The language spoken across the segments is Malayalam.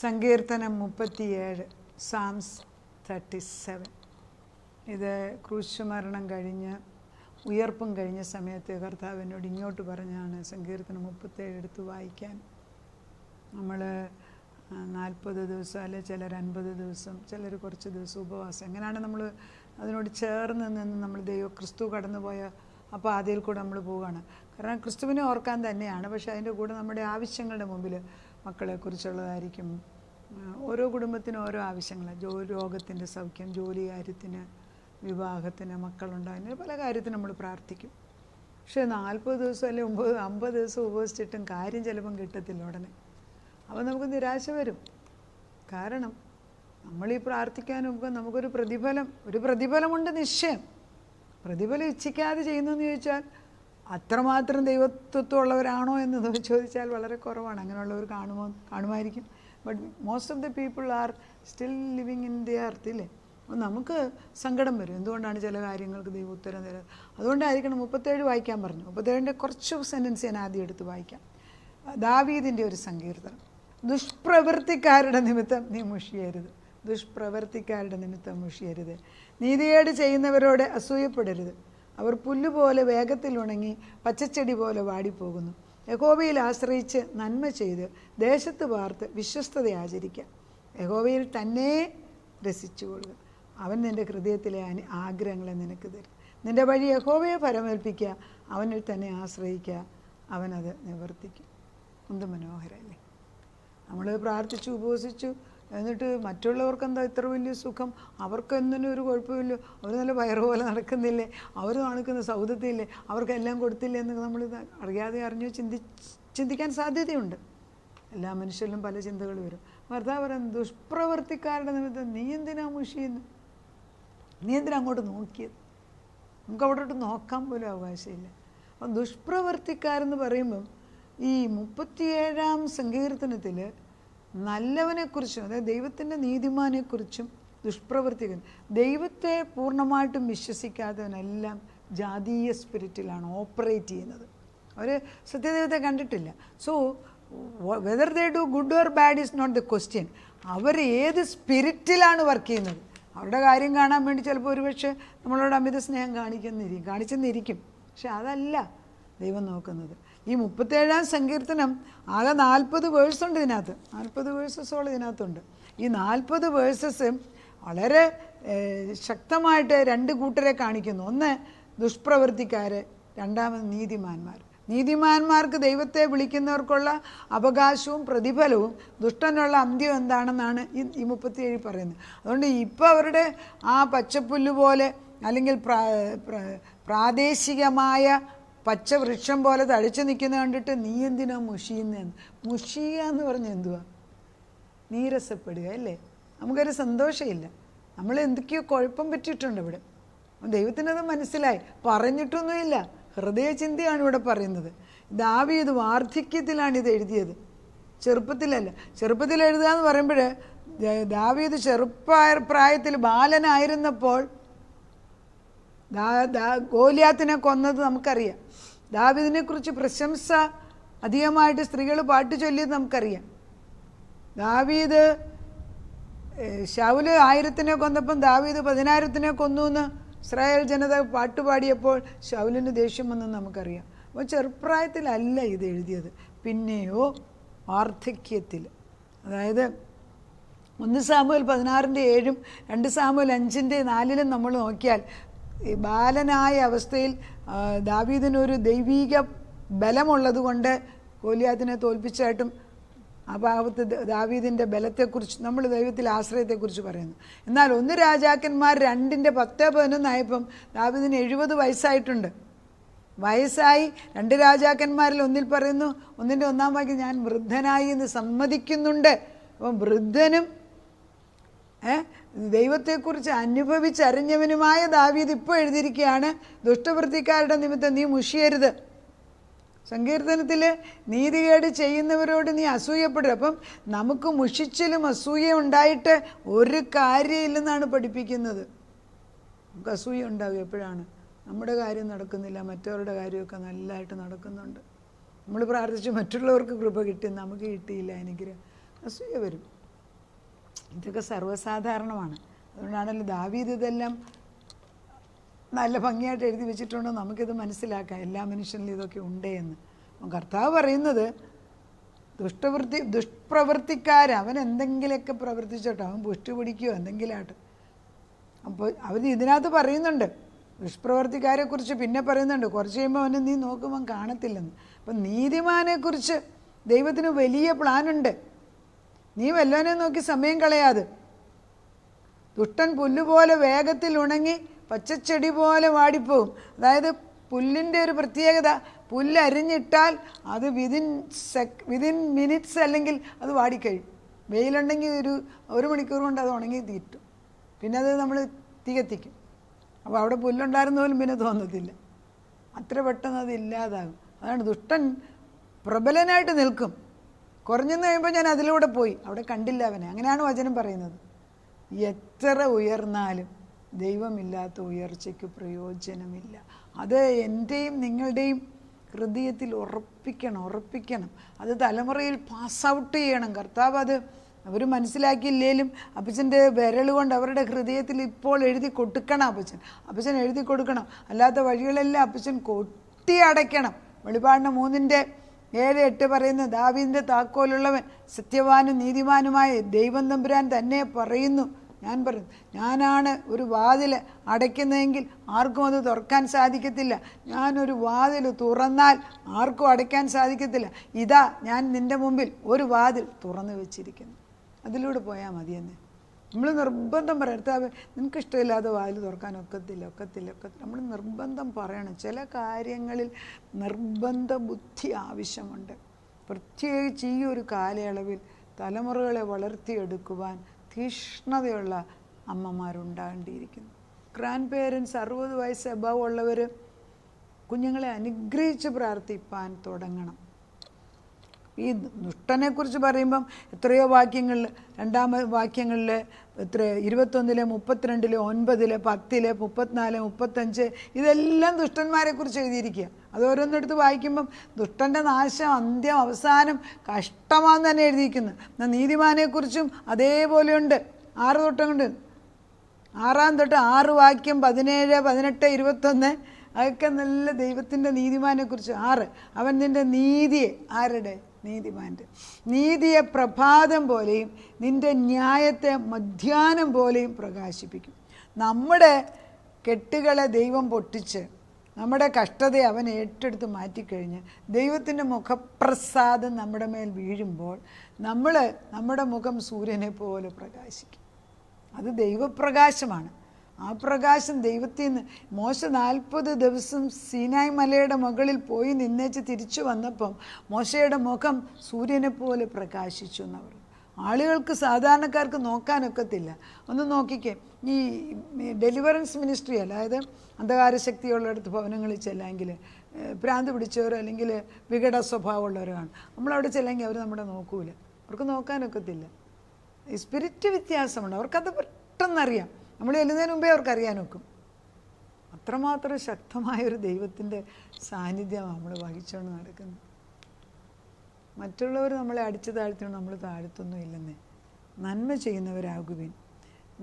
സങ്കീർത്തനം 37, സാംസ് 37. ഇത് ക്രൂശുമരണം കഴിഞ്ഞ് ഉയർപ്പും കഴിഞ്ഞ സമയത്ത് കർത്താവ് എന്നോട് ഇങ്ങോട്ട് പറഞ്ഞാണ് സങ്കീർത്തനം 37 എടുത്ത് വായിക്കാൻ. നമ്മൾ 40 ദിവസം അല്ലെ ചിലർ 50 ദിവസം, ചിലർ കുറച്ച് ദിവസം ഉപവാസം, എങ്ങനെയാണ് നമ്മൾ അതിനോട് ചേർന്ന് നിന്ന് നമ്മൾ ക്രിസ്തു കടന്നുപോയ അപ്പോൾ ആദ്യയിൽ കൂടെ നമ്മൾ പോവുകയാണ്. കാരണം ക്രിസ്തുവിനെ ഓർക്കാൻ തന്നെയാണ്, പക്ഷേ അതിൻ്റെ കൂടെ നമ്മുടെ ആവശ്യങ്ങളുടെ മുമ്പിൽ മക്കളെക്കുറിച്ചുള്ളതായിരിക്കും. ഓരോ കുടുംബത്തിനും ഓരോ ആവശ്യങ്ങളാണ്. രോഗത്തിൻ്റെ സൗഖ്യം, ജോലി കാര്യത്തിന്, വിവാഹത്തിന്, മക്കളുണ്ടാകുന്ന പല കാര്യത്തിനും നമ്മൾ പ്രാർത്ഥിക്കും. പക്ഷേ 40 ദിവസം അല്ലെ 50 ദിവസം ഉപവസിച്ചിട്ടും കാര്യം ചിലപ്പം കിട്ടത്തില്ല ഉടനെ. അപ്പോൾ നമുക്ക് നിരാശ വരും. കാരണം നമ്മളീ പ്രാർത്ഥിക്കാനുമ്പോൾ നമുക്കൊരു പ്രതിഫലമുണ്ട് നിശ്ചയം. പ്രതിഫലം ഇച്ഛിക്കാതെ ചെയ്യുന്നതെന്ന് ചോദിച്ചാൽ അത്രമാത്രം ദൈവത്വമുള്ളവരാണോ എന്ന് ചോദിച്ചാൽ വളരെ കുറവാണ്. അങ്ങനെയുള്ളവർ കാണുമായിരിക്കും. But most of the people are still living in the earth ഇല്ലേ. അപ്പോൾ നമുക്ക് സങ്കടം വരും, എന്തുകൊണ്ടാണ് ചില കാര്യങ്ങൾക്ക് ദൈവം ഉത്തരം തരുന്നത്. അതുകൊണ്ടായിരിക്കണം 37 വായിക്കാൻ പറഞ്ഞു. 37ൻ്റെ കുറച്ച് സെൻറ്റൻസ് ഞാൻ ആദ്യം എടുത്ത് വായിക്കാം. ദാവീദിൻ്റെ ഒരു സങ്കീർത്തനം. ദുഷ്പ്രവൃത്തിക്കാരുടെ നിമിത്തം നീ മുഷിയരുത്, ദുഷ്പ്രവൃത്തിക്കാരുടെ നിമിത്തം മുഷിയരുത്. നീതികേട് ചെയ്യുന്നവരോട് അസൂയപ്പെടരുത്. അവർ പുല്ലുപോലെ വേഗത്തിൽ ഉണങ്ങി പച്ചച്ചെടി പോലെ വാടിപ്പോകുന്നു. യഹോവയിൽ ആശ്രയിച്ച് നന്മ ചെയ്ത് ദേശത്ത് പാർത്ത് വിശ്വസ്തത ആചരിക്കുക. യഹോവയിൽ തന്നെ രസിച്ചുകൊള്ളുക. അവൻ നിൻ്റെ ഹൃദയത്തിലെ ആഗ്രഹങ്ങളെ നിനക്ക് തരും. നിൻ്റെ വഴി യഹോവയെ പരമേൽപ്പിക്കുക, അവനിൽ തന്നെ ആശ്രയിക്കുക, അവനത് നിവർത്തിക്കും. എന്ത് മനോഹരമല്ലേ. നമ്മൾ പ്രാർത്ഥിച്ചു ഉപവസിച്ചു, എന്നിട്ട് മറ്റുള്ളവർക്ക് എന്താ ഇത്ര വലിയ സുഖം, അവർക്കെന്തിനും ഒരു കുഴപ്പമില്ല, അവർ നല്ല വയറുപോലെ നടക്കുന്നില്ലേ, അവർ നടക്കുന്ന സൗദത്തില്ലേ, അവർക്കെല്ലാം കൊടുത്തില്ലേ എന്നൊക്കെ നമ്മൾ അറിയാതെ അറിഞ്ഞോ ചിന്തിക്കാൻ സാധ്യതയുണ്ട്. എല്ലാ മനുഷ്യരിലും പല ചിന്തകൾ വരും. ഭർത്താവ് പറയുന്നത് ദുഷ്പ്രവർത്തിക്കാരുടെ നിമിത്തം നീ എന്തിനാ മുഷിയുന്നു, നീ എന്തിനാ അങ്ങോട്ട് നോക്കിയത്. നമുക്ക് അവിടോട്ട് നോക്കാൻ പോലും അവകാശമില്ല. അപ്പം ദുഷ്പ്രവർത്തിക്കാരെന്ന് പറയുമ്പം ഈ 37-ാം സങ്കീർത്തനത്തിൽ നല്ലവനെക്കുറിച്ചും, അതായത് ദൈവത്തിൻ്റെ നീതിമാനെക്കുറിച്ചും ദുഷ്പ്രവർത്തിക്കുന്നു. ദൈവത്തെ പൂർണ്ണമായിട്ടും വിശ്വസിക്കാത്തവനെല്ലാം ജാതീയ സ്പിരിറ്റിലാണ് ഓപ്പറേറ്റ് ചെയ്യുന്നത്. അവർ സത്യദൈവത്തെ കണ്ടിട്ടില്ല. So whether they do good or bad is not the question. അവർ ഏത് സ്പിരിറ്റിലാണ് വർക്ക് ചെയ്യുന്നത്. അവരുടെ കാര്യം കാണാൻ വേണ്ടി ചിലപ്പോൾ ഒരുപക്ഷെ നമ്മളോട് അമിത സ്നേഹം കാണിച്ചെന്നിരിക്കും. പക്ഷെ അതല്ല ദൈവം നോക്കുന്നത്. ഈ 37-ാം സങ്കീർത്തനം ആകെ 40 വേഴ്സുണ്ട് ഇതിനകത്ത്. 40 വേഴ്സസോളം ഇതിനകത്തുണ്ട്. ഈ 40 വേഴ്സസ് വളരെ ശക്തമായിട്ട് 2 കൂട്ടരെ കാണിക്കുന്നു. ഒന്ന് ദുഷ്പ്രവൃത്തിക്കാർ, രണ്ടാമത് നീതിമാന്മാർ. നീതിമാന്മാർക്ക് ദൈവത്തെ വിളിക്കുന്നവർക്കുള്ള അവകാശവും പ്രതിഫലവും, ദുഷ്ടനുള്ള അന്ത്യം എന്താണെന്നാണ് ഈ 37 പറയുന്നത്. അതുകൊണ്ട് ഇപ്പോൾ അവരുടെ ആ പച്ചപ്പുല്ല് പോലെ അല്ലെങ്കിൽ പ്രാദേശികമായ പച്ചവൃക്ഷം പോലെ തഴച്ചു നിൽക്കുന്നത് കണ്ടിട്ട് നീ എന്തിനാ മുഷിയുന്നതെന്ന്. മുഷിയുക എന്ന് പറഞ്ഞാൽ എന്തുവാ? നീരസപ്പെടുക അല്ലേ. നമുക്കൊരു സന്തോഷമില്ല. നമ്മൾ എന്തൊക്കെയോ കുഴപ്പം പറ്റിയിട്ടുണ്ട് ഇവിടെ. ദൈവത്തിനത് മനസ്സിലായി, പറഞ്ഞിട്ടൊന്നുമില്ല. ഹൃദയചിന്തയാണ് ഇവിടെ പറയുന്നത്. ദാവീദ് വാർദ്ധക്യത്തിലാണ് ഇത് എഴുതിയത്, ചെറുപ്പത്തിലല്ല. ചെറുപ്പത്തിൽ എഴുതുക എന്ന് പറയുമ്പോൾ ദാവീദ് പ്രായത്തിൽ ബാലനായിരുന്നപ്പോൾ ഗോലിയാത്തിനെ കൊന്നത് നമുക്കറിയാം. ദാവീദിനെക്കുറിച്ച് പ്രശംസ അധികമായിട്ട് സ്ത്രീകൾ പാട്ട് ചൊല്ലിയത് നമുക്കറിയാം. ദാവീദ് ശൗല് 1000-നെ കൊന്നപ്പം ദാവീദ് 10,000-നെ കൊന്നു എന്ന് ഇസ്രായേൽ ജനത പാട്ടുപാടിയപ്പോൾ ശൗലിന് ദേഷ്യം വന്നെന്ന് നമുക്കറിയാം. അപ്പോൾ ചെറുപ്രായത്തിലല്ല ഇത് എഴുതിയത്, പിന്നെയോ വാർദ്ധക്യത്തിൽ. അതായത് 1 സാമുവേൽ 16:7, 2 സാമുവേൽ 5:4 നമ്മൾ നോക്കിയാൽ ഈ ബാലനായ അവസ്ഥയിൽ ദാവീദിനൊരു ദൈവീക ബലമുള്ളത് കൊണ്ട് ഗോലിയാത്തിനെ തോൽപ്പിച്ചായിട്ടും ആ ഭാഗത്ത് ദാവീദിൻ്റെ ബലത്തെക്കുറിച്ച്, നമ്മൾ ദൈവത്തിൽ ആശ്രയത്തെക്കുറിച്ച് പറയുന്നു. എന്നാൽ 1 രാജാക്കന്മാർ 2:10-11 ആയപ്പം ദാവീദിന് 70 വയസ്സായിട്ടുണ്ട്. വയസ്സായി 2 രാജാക്കന്മാരിൽ ഒന്നിൽ പറയുന്നു, 1-1 വാക്യം ഞാൻ വൃദ്ധനായി എന്ന് സമ്മതിക്കുന്നുണ്ട്. അപ്പം വൃദ്ധനും ദൈവത്തെക്കുറിച്ച് അനുഭവിച്ചറിഞ്ഞവനുമായ ദാവീദ് ഇപ്പോൾ എഴുതിയിരിക്കുകയാണ്, ദുഷ്ടവൃത്തിക്കാരുടെ നിമിത്തം നീ മുഷിയരുത്. സങ്കീർത്തനത്തിൽ നീതികേട് ചെയ്യുന്നവരോട് നീ അസൂയപ്പെടുക. അപ്പം നമുക്ക് മുഷിച്ചിലും അസൂയ ഉണ്ടായിട്ട് ഒരു കാര്യമില്ലെന്നാണ് പഠിപ്പിക്കുന്നത്. നമുക്ക് അസൂയ ഉണ്ടാവുക എപ്പോഴാണ്? നമ്മുടെ കാര്യം നടക്കുന്നില്ല, മറ്റവരുടെ കാര്യമൊക്കെ നല്ലതായിട്ട് നടക്കുന്നുണ്ട്. നമ്മൾ പ്രാർത്ഥിച്ച് മറ്റുള്ളവർക്ക് കൃപ കിട്ടി, നമുക്ക് കിട്ടിയില്ല അനുഗ്രഹം, അസൂയ വരും. ഇതൊക്കെ സർവ്വസാധാരണമാണ്. അതുകൊണ്ടാണല്ലോ ദാവീദ് ഇതെല്ലാം നല്ല ഭംഗിയായിട്ട് എഴുതി വെച്ചിട്ടുണ്ടോ നമുക്കിത് മനസ്സിലാക്കാം, എല്ലാ മനുഷ്യനിലും ഇതൊക്കെ ഉണ്ട് എന്ന്. കർത്താവ് പറയുന്നത് ദുഷ്പ്രവൃത്തിക്കാർ അവൻ എന്തെങ്കിലുമൊക്കെ പ്രവർത്തിച്ചോട്ടോ, അവൻ പുഷ്ടി പിടിക്കുകയോ എന്തെങ്കിലും ആട്ടെ. അപ്പോൾ അവർ ഇതിനകത്ത് പറയുന്നുണ്ട് ദുഷ്പ്രവർത്തിക്കാരെക്കുറിച്ച്, പിന്നെ പറയുന്നുണ്ട് കുറച്ച് കഴിയുമ്പോൾ അവനെ നീ നോക്കുമ്പം കാണത്തില്ലെന്ന്. അപ്പം നീതിമാനെക്കുറിച്ച് ദൈവത്തിന് വലിയ പ്ലാനുണ്ട്. നീ വല്ലവനെ നോക്കി സമയം കളയാതെ. ദുഷ്ടൻ പുല്ലുപോലെ വേഗത്തിൽ ഉണങ്ങി പച്ചച്ചെടി പോലെ വാടിപ്പോകും. അതായത് പുല്ലിൻ്റെ ഒരു പ്രത്യേകത, പുല്ലരിഞ്ഞിട്ടാൽ അത് വിതിൻ മിനിറ്റ്സ് അല്ലെങ്കിൽ അത് വാടിക്കഴിയും. വെയിലുണ്ടെങ്കിൽ ഒരു മണിക്കൂർ കൊണ്ട് അത് ഉണങ്ങി തീറ്റും. പിന്നെ അത് നമ്മൾ തീ കത്തിക്കും. അപ്പോൾ അവിടെ പുല്ലുണ്ടായിരുന്ന പോലും പിന്നെ തോന്നത്തില്ല, അത്ര പെട്ടെന്ന് അത് ഇല്ലാതാകും. അതാണ് ദുഷ്ടൻ പ്രബലനായിട്ട് നിൽക്കും. കുറഞ്ഞെന്ന് കഴിയുമ്പോൾ ഞാൻ അതിലൂടെ പോയി, അവിടെ കണ്ടില്ല അവനെ. അങ്ങനെയാണ് വചനം പറയുന്നത്. എത്ര ഉയർന്നാലും ദൈവമില്ലാത്ത ഉയർച്ചയ്ക്ക് പ്രയോജനമില്ല. അത് എൻ്റെയും നിങ്ങളുടെയും ഹൃദയത്തിൽ ഉറപ്പിക്കണം. അത് തലമുറയിൽ പാസ് ഔട്ട് ചെയ്യണം. കർത്താവ് അത് അവർ മനസ്സിലാക്കിയില്ലേലും അപ്പച്ചൻ്റെ വിരൽ കൊണ്ട് അവരുടെ ഹൃദയത്തിൽ ഇപ്പോൾ എഴുതി കൊടുക്കണം. അപ്പച്ചൻ എഴുതി കൊടുക്കണം. അല്ലാത്ത വഴികളെല്ലാം അപ്പച്ചൻ കൊട്ടി അടയ്ക്കണം. വെളിപ്പാടിന് 3:7-8 പറയുന്ന ദാവീദിൻ്റെ താക്കോലുള്ളവൻ സത്യവാനും നീതിമാനുമായ ദൈവം തമ്പുരാൻ തന്നെ പറയുന്നു, ഞാൻ പറയുന്നു, ഞാനാണ് ഒരു വാതിൽ അടയ്ക്കുന്നതെങ്കിൽ ആർക്കും അത് തുറക്കാൻ സാധിക്കത്തില്ല. ഞാനൊരു വാതിൽ തുറന്നാൽ ആർക്കും അടയ്ക്കാൻ സാധിക്കത്തില്ല. ഇതാ ഞാൻ നിൻ്റെ മുമ്പിൽ ഒരു വാതിൽ തുറന്നു വെച്ചിരിക്കുന്നു, അതിലൂടെ പോയാൽ മതിയെന്ന്. നമ്മൾ നിർബന്ധം പറയാം, കർത്താവേ നിനക്കിഷ്ടമില്ലാതെ വാതിൽ തുറക്കാൻ ഒക്കത്തില്ല. നമ്മൾ നിർബന്ധം പറയണം. ചില കാര്യങ്ങളിൽ നിർബന്ധ ബുദ്ധി ആവശ്യമുണ്ട്. പ്രത്യേകിച്ച് ഈ ഒരു കാലയളവിൽ തലമുറകളെ വളർത്തിയെടുക്കുവാൻ തീഷ്ണതയുള്ള അമ്മമാരുണ്ടാകേണ്ടിയിരിക്കുന്നു. ഗ്രാൻഡ് പേരൻസ് 60 വയസ്സ് എബവ് ഉള്ളവർ കുഞ്ഞുങ്ങളെ അനുഗ്രഹിച്ച് പ്രാർത്ഥിപ്പാൻ തുടങ്ങണം. ഈ ദുഷ്ടനെക്കുറിച്ച് പറയുമ്പം എത്രയോ വാക്യങ്ങളിൽ, 2 വാക്യങ്ങളിൽ 21, 32, 9, 10, 34, 35 ഇതെല്ലാം ദുഷ്ടന്മാരെക്കുറിച്ച് എഴുതിയിരിക്കുക. അത് ഓരോന്നെടുത്ത് വായിക്കുമ്പം ദുഷ്ടൻ്റെ നാശം, അന്ത്യം, അവസാനം കഷ്ടമാണെന്ന് തന്നെ എഴുതിയിരിക്കുന്നു. എന്നാൽ നീതിമാനെക്കുറിച്ചും അതേപോലെയുണ്ട്. 6 തൊട്ടുണ്ട്, 6 വാക്യം 17, 18, 21 അതൊക്കെ നല്ല ദൈവത്തിൻ്റെ നീതിമാനെക്കുറിച്ച്. 6 അവൻ നിൻ്റെ നീതിയെ, ആരുടെ? നീതിമാൻ്റെ നീതിയെ പ്രഭാതം പോലെയും നിൻ്റെ ന്യായത്തെ മധ്യാഹ്നം പോലെയും പ്രകാശിപ്പിക്കും. നമ്മുടെ കെട്ടുകളെ ദൈവം പൊട്ടിച്ച് നമ്മുടെ കഷ്ടതയെ അവൻ ഏറ്റെടുത്ത് മാറ്റിക്കഴിഞ്ഞ് ദൈവത്തിൻ്റെ മുഖപ്രസാദം നമ്മുടെ മേൽ വീഴുമ്പോൾ നമ്മുടെ മുഖം സൂര്യനെ പോലെ പ്രകാശിക്കും. അത് ദൈവപ്രകാശമാണ്. ആ പ്രകാശം ദൈവത്തിൽ നിന്ന്. മോശ 40 ദിവസം സീനായ് മലയുടെ മുകളിൽ പോയി നിന്നേച്ച് തിരിച്ചു വന്നപ്പം മോശയുടെ മുഖം സൂര്യനെ പോലെ പ്രകാശിച്ചു എന്നവർ. ആളുകൾക്ക്, സാധാരണക്കാർക്ക് നോക്കാനൊക്കത്തില്ല. ഒന്ന് നോക്കിക്കേ, ഈ ഡെലിവറൻസ് മിനിസ്ട്രി, അതായത് അന്ധകാരശക്തിയുള്ളിടത്ത് ഭവനങ്ങളിൽ ചെല്ലെങ്കിൽ, ഭ്രാന്ത് പിടിച്ചവരോ അല്ലെങ്കിൽ വികട സ്വഭാവമുള്ളവരാണ്, നമ്മളവിടെ ചെല്ലെങ്കിൽ അവർ നമ്മുടെ നോക്കൂല. അവർക്ക് നോക്കാനൊക്കത്തില്ല. ഈ സ്പിരിറ്റ് വ്യത്യാസമുണ്ട്. അവർക്കത് പെട്ടെന്നറിയാം. നമ്മൾ ചെല്ലുന്നതിന് മുമ്പേ അവർക്കറിയാൻ നോക്കും. അത്രമാത്രം ശക്തമായൊരു ദൈവത്തിൻ്റെ സാന്നിധ്യമാണ് നമ്മൾ വഹിച്ചുകൊണ്ട് നടക്കുന്നത്. മറ്റുള്ളവർ നമ്മളെ അടിച്ചു താഴ്ത്തിയോണ്ട് നമ്മൾ താഴ്ത്തൊന്നും ഇല്ലെന്നേ. നന്മ ചെയ്യുന്നവരാകുവിൻ.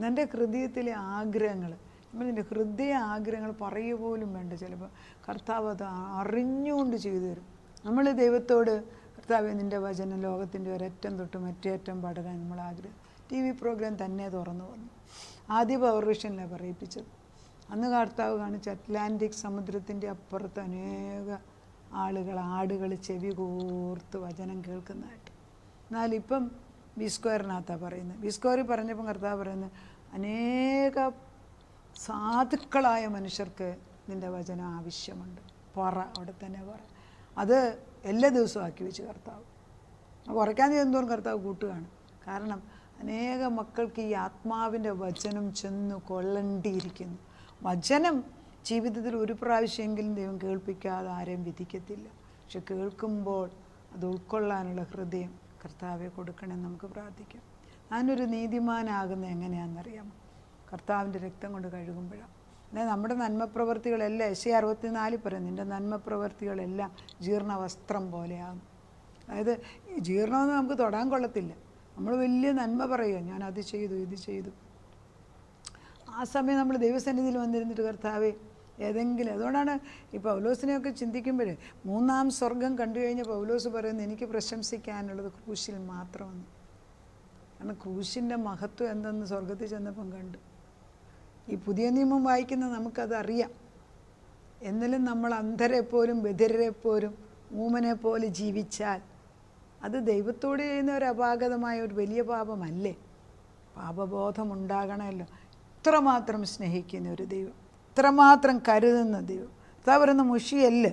എൻ്റെ ഹൃദയത്തിലെ ആഗ്രഹങ്ങൾ, നമ്മളിതിൻ്റെ ഹൃദയ ആഗ്രഹങ്ങൾ പറയുക പോലും വേണ്ട. ചിലപ്പോൾ കർത്താവ് അത് അറിഞ്ഞുകൊണ്ട് ചെയ്തു തരും. നമ്മൾ ദൈവത്തോട്, കർത്താവേ നിൻ്റെ വചനം ലോകത്തിൻ്റെ ഒരറ്റം തൊട്ട് മറ്റേറ്റം പടരാൻ നമ്മൾ ആഗ്രഹം. TV പ്രോഗ്രാം തന്നെ തുറന്നു വന്നു. ആദ്യ പവർ വിഷനിലാണ് പറയിപ്പിച്ചത്. അന്ന് കർത്താവ് കാണിച്ച അറ്റ്ലാന്റിക് സമുദ്രത്തിൻ്റെ അപ്പുറത്ത് അനേക ആടുകൾ ചെവി കൂർത്ത് വചനം കേൾക്കുന്നതായിട്ട്. എന്നാലിപ്പം B² പറയുന്നത്. B² പറഞ്ഞപ്പം കർത്താവ് പറയുന്നത് അനേക സാധുക്കളായ മനുഷ്യർക്ക് നിൻ്റെ വചനം ആവശ്യമുണ്ട്. അവിടെ തന്നെ പറ. അത് എല്ലാ ദിവസവും ആക്കി വെച്ച് കർത്താവ്. കുറയ്ക്കാൻ ചെയ്യുന്നതോറും കർത്താവ് കൂട്ടുകയാണ്. കാരണം അനേക മക്കൾക്ക് ഈ ആത്മാവിൻ്റെ വചനം ചെന്ന് കൊള്ളേണ്ടിയിരിക്കുന്നു. വചനം ജീവിതത്തിൽ ഒരു പ്രാവശ്യമെങ്കിലും ദൈവം കേൾപ്പിക്കാതെ ആരെയും വിധിക്കത്തില്ല. പക്ഷെ കേൾക്കുമ്പോൾ അത് ഉൾക്കൊള്ളാനുള്ള ഹൃദയം കർത്താവെ കൊടുക്കണമെന്ന് നമുക്ക് പ്രാർത്ഥിക്കാം. ഞാനൊരു നീതിമാനാകുന്നത് എങ്ങനെയാണെന്നറിയാമോ? കർത്താവിൻ്റെ രക്തം കൊണ്ട് കഴുകുമ്പോഴാണ്. അതായത് നമ്മുടെ നന്മപ്രവർത്തികളെല്ലാം യെശയ്യാ 64 പറയും, നിൻ്റെ നന്മപ്രവർത്തികളെല്ലാം ജീർണ വസ്ത്രം പോലെയാകും. അതായത് ജീർണമെന്ന് നമുക്ക് തൊടാൻ കൊള്ളത്തില്ല. നമ്മൾ വലിയ നന്മ പറയുക, ഞാൻ അത് ചെയ്തു ഇത് ചെയ്തു. ആ സമയം നമ്മൾ ദൈവസന്നിധിയിൽ വന്നിരുന്നിട്ട് കർത്താവേ ഏതെങ്കിലും, അതുകൊണ്ടാണ് ഈ പൗലോസിനെയൊക്കെ ചിന്തിക്കുമ്പോൾ മൂന്നാം സ്വർഗം കണ്ടു കഴിഞ്ഞ പൗലോസ് പറയുന്നത് എനിക്ക് പ്രശംസിക്കാനുള്ളത് ക്രൂശിൽ മാത്രമെന്ന്. കാരണം ക്രൂശിൻ്റെ മഹത്വം എന്തെന്ന് സ്വർഗത്തിൽ ചെന്നപ്പം കണ്ടു. ഈ പുതിയ നിയമം വായിക്കുന്ന നമുക്കതറിയാം. എന്നാലും നമ്മൾ അന്ധരെപ്പോലും ബധിരരെപ്പോലും ഊമനെ പോലെ ജീവിച്ചാൽ അത് ദൈവത്തോട് ചെയ്യുന്ന ഒരു അപാകതമായ ഒരു വലിയ പാപമല്ലേ? പാപബോധം ഉണ്ടാകണമല്ലോ. ഇത്രമാത്രം സ്നേഹിക്കുന്ന ഒരു ദൈവം, ഇത്രമാത്രം കരുതുന്ന ദൈവം. അതാ പറയുന്ന മുഷിയല്ല്,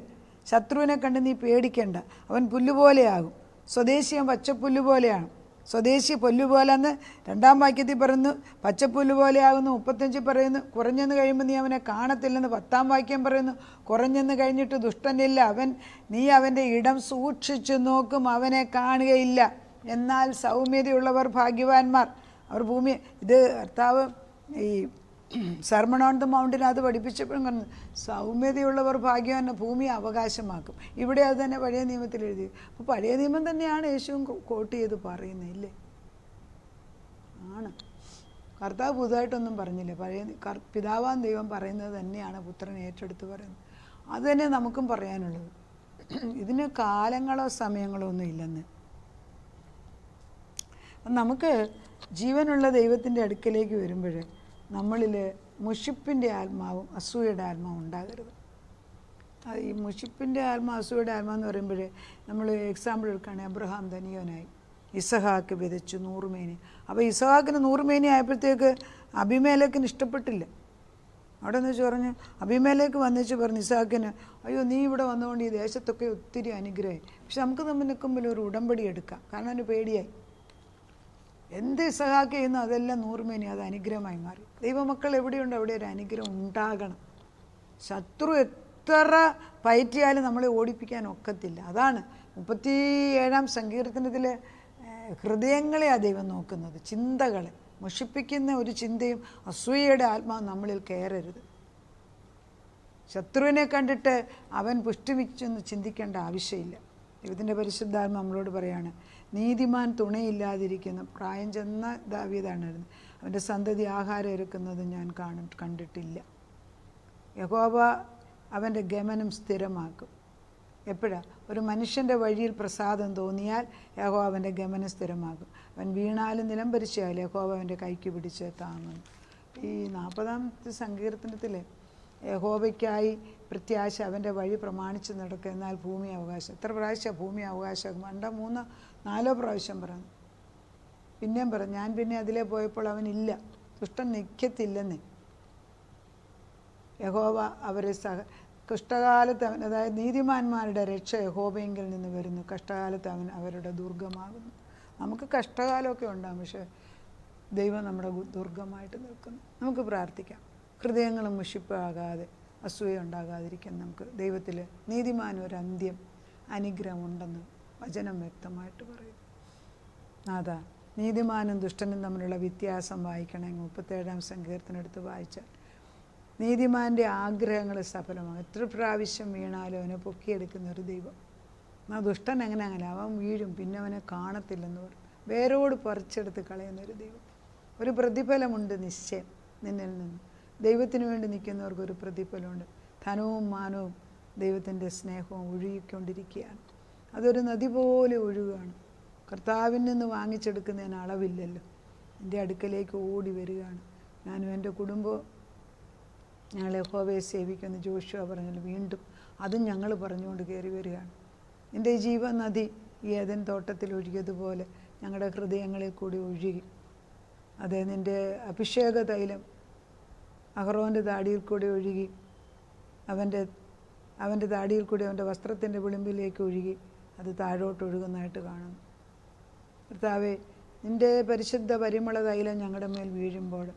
ശത്രുവിനെ കണ്ട് നീ പേടിക്കണ്ട, അവൻ പുല്ലുപോലെയാകും. സ്വദേശിയൻ പച്ചപ്പുല്ല് പോലെയാണ്. സ്വദേശി പുല്ലുപോലെന്ന് 2-ാം വാക്യത്തിൽ പറയുന്നു, പച്ചപ്പുല്ല് പോലെയാകുന്നു. 35 പറയുന്നു, കുറഞ്ഞെന്ന് കഴിയുമ്പോൾ നീ അവനെ കാണത്തില്ലെന്ന്. 10-ാം വാക്യം പറയുന്നു, കുറഞ്ഞെന്ന് കഴിഞ്ഞിട്ട് ദുഷ്ടനില്ല, നീ അവൻ്റെ ഇടം സൂക്ഷിച്ചു നോക്കും, അവനെ കാണുകയില്ല. എന്നാൽ സൗമ്യതയുള്ളവർ ഭാഗ്യവാന്മാർ, അവർ ഭൂമി. ഇത് കർത്താവ് ഈ സർമൺ ഓൺ ദ മൗണ്ടിനകത്ത് പഠിപ്പിച്ചപ്പോഴും കണ്ടു, സൗമ്യതയുള്ളവർ ഭാഗ്യവാൻ, ഭൂമിയെ അവകാശമാക്കും. ഇവിടെ അത് തന്നെ പഴയ നിയമത്തിൽ എഴുതി. അപ്പോൾ പഴയ നിയമം തന്നെയാണ് യേശുവും കോട്ട് ചെയ്ത് പറയുന്നത്, ഇല്ലേ? ആണ്. കർത്താവ് പുതുതായിട്ടൊന്നും പറഞ്ഞില്ല. പഴയ പിതാവാൻ ദൈവം പറയുന്നത് തന്നെയാണ് പുത്രൻ ഏറ്റെടുത്ത് പറയുന്നത്. അത് തന്നെ നമുക്കും പറയാനുള്ളത്. ഇതിന് കാലങ്ങളോ സമയങ്ങളോ ഒന്നും ഇല്ലെന്ന്. നമുക്ക് ജീവനുള്ള ദൈവത്തിൻ്റെ അടുക്കലേക്ക് വരുമ്പോൾ നമ്മളിൽ മുഷിപ്പിൻ്റെ ആത്മാവും അസൂയയുടെ ആത്മാവും ഉണ്ടാകരുത്. ഈ മുഷിപ്പിൻ്റെ അസൂയയുടെ ആത്മാവെന്ന് പറയുമ്പോൾ നമ്മൾ എക്സാമ്പിൾ എടുക്കുകയാണെങ്കിൽ അബ്രഹാം ധനികനായി, ഇസഹാക്ക് വിതച്ചു 100 മേനി. അപ്പോൾ ഇസഹാക്കിന് 100 മേനി ആയപ്പോഴത്തേക്ക് അബിമേലെക്കിന് ഇഷ്ടപ്പെട്ടില്ല. അവിടെ എന്ന് വെച്ച് പറഞ്ഞ് അബിമേലേക്ക് വന്നിച്ച് പറഞ്ഞു ഇസഹാക്കിന്, അയ്യോ നീ ഇവിടെ വന്നുകൊണ്ട് ഈ ദേശത്തൊക്കെ ഒത്തിരി അനുഗ്രഹമായി, പക്ഷെ നമുക്ക് തമ്മിൽ നിൽക്കുമ്പോൾ ഒരു ഉടമ്പടി എടുക്കാം. കാരണം അവന് പേടിയായി. എന്ത് ഇസഹാക്ക് ചെയ്യുന്നു അതെല്ലാം 100 മേനി, അത് അനുഗ്രഹമായി മാറി. ദൈവമക്കൾ എവിടെയുണ്ട് അവിടെ ഒരു അനുഗ്രഹം ഉണ്ടാകണം. ശത്രു എത്ര പയറ്റിയാലും നമ്മളെ ഓടിപ്പിക്കാൻ ഒക്കത്തില്ല. അതാണ് 37-ാം സങ്കീർത്തനത്തിലെ ഹൃദയങ്ങളെയാണ് ദൈവം നോക്കുന്നത്, ചിന്തകളെ. മുഷിപ്പിക്കുന്ന ഒരു ചിന്തയും അസൂയയുടെ ആത്മാവ് നമ്മളിൽ കയറരുത്. ശത്രുവിനെ കണ്ടിട്ട് അവൻ പുഷ്ടിമിച്ചെന്ന് ചിന്തിക്കേണ്ട ആവശ്യമില്ല. ദൈവത്തിൻ്റെ പരിശുദ്ധാത്മ നമ്മളോട് പറയാണ്, നീതിമാൻ തുണയില്ലാതിരിക്കുന്ന പ്രായം ചെന്ന ദാവീദാണ്, അവൻ്റെ സന്തതി ആഹാരം ഇറക്കുന്നത് ഞാൻ കണ്ടിട്ടില്ല. യഹോവ അവൻ്റെ ഗമനം സ്ഥിരമാക്കും. എപ്പോഴാണ്? ഒരു മനുഷ്യൻ്റെ വഴിയിൽ പ്രസാദം തോന്നിയാൽ യഹോവ അവൻ്റെ ഗമനം സ്ഥിരമാക്കും. അവൻ വീണാലും നിലംപരിച്ചാൽ യഹോവ അവൻ്റെ കൈക്ക് പിടിച്ച് താങ്ങുന്നു. ഈ 40-ാമത്തെ സങ്കീർത്തനത്തിൽ യഹോവയ്ക്കായി പ്രത്യാശ, അവൻ്റെ വഴി പ്രമാണിച്ച് നടക്കുക, എന്നാൽ ഭൂമി അവകാശം. എത്ര പ്രാവശ്യം ഭൂമി അവകാശം? 3-4 പ്രാവശ്യം പറഞ്ഞു. പിന്നെയും പറഞ്ഞു, ഞാൻ പിന്നെ അതിലേ പോയപ്പോൾ അവനില്ല, ദുഷ്ടൻ നിൽക്കത്തില്ലെന്ന്. യഹോവ അവരെ കഷ്ടകാലത്ത് അവൻ, അതായത് നീതിമാന്മാരുടെ രക്ഷ യഹോവയെങ്കിൽ നിന്ന് വരുന്നു, കഷ്ടകാലത്ത് അവൻ അവരുടെ ദുർഗമാകുന്നു. നമുക്ക് കഷ്ടകാലമൊക്കെ ഉണ്ടാകും, പക്ഷേ ദൈവം നമ്മുടെ ദുർഗമായിട്ട് നിൽക്കുന്നു. നമുക്ക് പ്രാർത്ഥിക്കാം. ഹൃദയങ്ങളും മുഷിപ്പാകാതെ അസൂയ ഉണ്ടാകാതിരിക്കാൻ നമുക്ക് ദൈവത്തിൽ നീതിമാനൊരു അന്ത്യം അനുഗ്രഹമുണ്ടെന്ന് വചനം വ്യക്തമായിട്ട് പറയും. അതാ നീതിമാനും ദുഷ്ടനും തമ്മിലുള്ള വ്യത്യാസം വായിക്കണമെങ്കിൽ 37-ാം സങ്കീർത്തനം എടുത്ത് വായിച്ചാൽ നീതിമാൻ്റെ ആഗ്രഹങ്ങൾ സഫലമാകും. എത്ര പ്രാവശ്യം വീണാലും അവനെ പൊക്കിയെടുക്കുന്ന ഒരു ദൈവം. ആ ദുഷ്ടൻ അങ്ങനെ അവൻ വീഴും, പിന്നെ അവനെ കാണത്തില്ലെന്ന് പറയും. വേരോട് പറിച്ചെടുത്ത് കളയുന്നൊരു ദൈവം. ഒരു പ്രതിഫലമുണ്ട് നിശ്ചയം നിന്നിൽ നിന്ന്. ദൈവത്തിന് വേണ്ടി നിൽക്കുന്നവർക്കൊരു പ്രതിഫലമുണ്ട്. ധനവും മാനവും ദൈവത്തിൻ്റെ സ്നേഹവും ഒഴുകിക്കൊണ്ടിരിക്കുകയാണ്. അതൊരു നദി പോലെ ഒഴുകുകയാണ്. കർത്താവിൽ നിന്ന് വാങ്ങിച്ചെടുക്കുന്നതിന് അളവില്ലല്ലോ. എൻ്റെ അടുക്കലേക്ക് ഓടി വരികയാണ്. ഞാനും എൻ്റെ കുടുംബവും ഞങ്ങൾ യഹോവയെ സേവിക്കുമെന്ന് ജോഷുവ പറഞ്ഞല്ലോ. വീണ്ടും അതും ഞങ്ങൾ പറഞ്ഞുകൊണ്ട് കയറി വരികയാണ്. എൻ്റെ ജീവനദി ഈ ഏദൻ തോട്ടത്തിൽ ഒഴുകിയതുപോലെ ഞങ്ങളുടെ ഹൃദയങ്ങളിൽ കൂടി ഒഴുകി. അത് നിൻ്റെ അഭിഷേക തൈലം അഹറോൻ്റെ താടിയിൽ കൂടി ഒഴുകി, അവൻ്റെ താടിയിൽ കൂടി അവൻ്റെ വസ്ത്രത്തിൻ്റെ വിളിമ്പിലേക്ക് ഒഴുകി, അത് താഴോട്ട് ഒഴുകുന്നതായിട്ട് കാണുന്നു. കർത്താവേ, നിൻ്റെ പരിശുദ്ധ പരിമള തൈലം ഞങ്ങളുടെ മേൽ വീഴുമ്പോൾ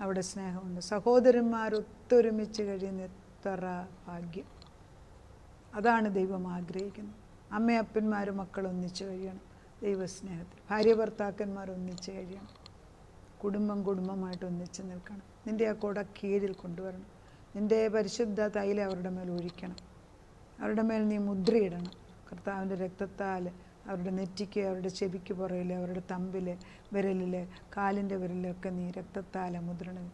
അവിടെ സ്നേഹമുണ്ട്. സഹോദരന്മാരൊത്തൊരുമിച്ച് കഴിയുന്ന എത്ര ഭാഗ്യം. അതാണ് ദൈവം ആഗ്രഹിക്കുന്നത്. അമ്മയപ്പന്മാരും മക്കളൊന്നിച്ച് കഴിയണം ദൈവസ്നേഹത്തിൽ. ഭാര്യ ഭർത്താക്കന്മാർ ഒന്നിച്ച് കഴിയണം. കുടുംബമായിട്ട് ഒന്നിച്ച് നിൽക്കണം. നിൻ്റെ ആ കൊട കീഴിൽ കൊണ്ടുവരണം. നിൻ്റെ പരിശുദ്ധ തൈലം അവരുടെ മേൽ ഒഴിക്കണം. അവരുടെ മേൽ നീ മുദ്രയിടണം. കർത്താവിൻ്റെ രക്തത്താൽ അവരുടെ നെറ്റിക്ക്, അവരുടെ ചെവിക്ക് പുറകിൽ, അവരുടെ തമ്പിൽ, വിരലിൽ, കാലിൻ്റെ വിരലിലൊക്കെ നീ രക്തത്താൽ മുദ്രണം.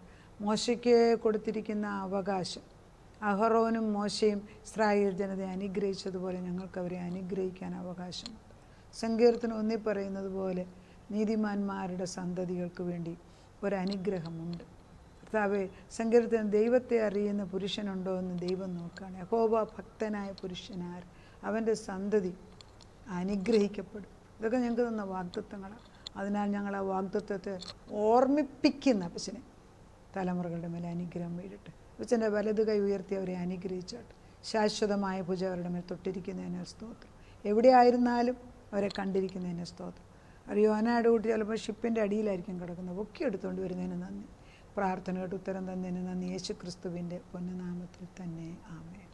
മോശയ്ക്ക് കൊടുത്തിരിക്കുന്ന അവകാശം, അഹറോനും മോശയും ഇസ്രായേൽ ജനതയെ അനുഗ്രഹിച്ചതുപോലെ ഞങ്ങൾക്ക് അവരെ അനുഗ്രഹിക്കാൻ അവകാശമുണ്ട്. സങ്കീർത്തനം 1 പറയുന്നത് പോലെ നീതിമാന്മാരുടെ സന്തതികൾക്ക് വേണ്ടി ഒരനുഗ്രഹമുണ്ട്. കർത്താവേ, സങ്കീർത്തനം ദൈവത്തെ അറിയുന്ന പുരുഷനുണ്ടോ എന്ന് ദൈവം നോക്കുകയാണ്. യഹോവ ഭക്തനായ പുരുഷനാർ, അവൻ്റെ സന്തതി അനുഗ്രഹിക്കപ്പെടും. ഇതൊക്കെ ഞങ്ങൾക്ക് തന്ന വാഗ്ദത്തങ്ങളാണ്. അതിനാൽ ഞങ്ങൾ ആ വാഗ്ദത്തത്തെ ഓർമ്മിപ്പിക്കുന്ന അപ്പച്ചനെ തലമുറകളുടെ മേലെ അനുഗ്രഹം വീഴട്ടെ. അപ്പച്ചൻ്റെ വലത് കൈ ഉയർത്തി അവരെ അനുഗ്രഹിച്ചാട്ടെ. ശാശ്വതമായ ഭുജം അവരുടെ മേൽ തൊട്ടിരിക്കുന്നതിന് സ്തോത്രം. എവിടെയായിരുന്നാലും അവരെ കണ്ടിരിക്കുന്നതിന് സ്തോത്രം. അറിയോ, അനാടുകൂട്ടി ചിലപ്പോൾ ഷിപ്പിൻ്റെ അടിയിലായിരിക്കും കിടക്കുന്നത്, പൊക്കി എടുത്തുകൊണ്ട് വരുന്നതിന് നന്ദി. പ്രാർത്ഥനയോട് ഉത്തരം തന്നതിന് നന്ദി. യേശു ക്രിസ്തുവിൻ്റെ പൊന്നുനാമത്തിൽ തന്നെ ആമേൻ.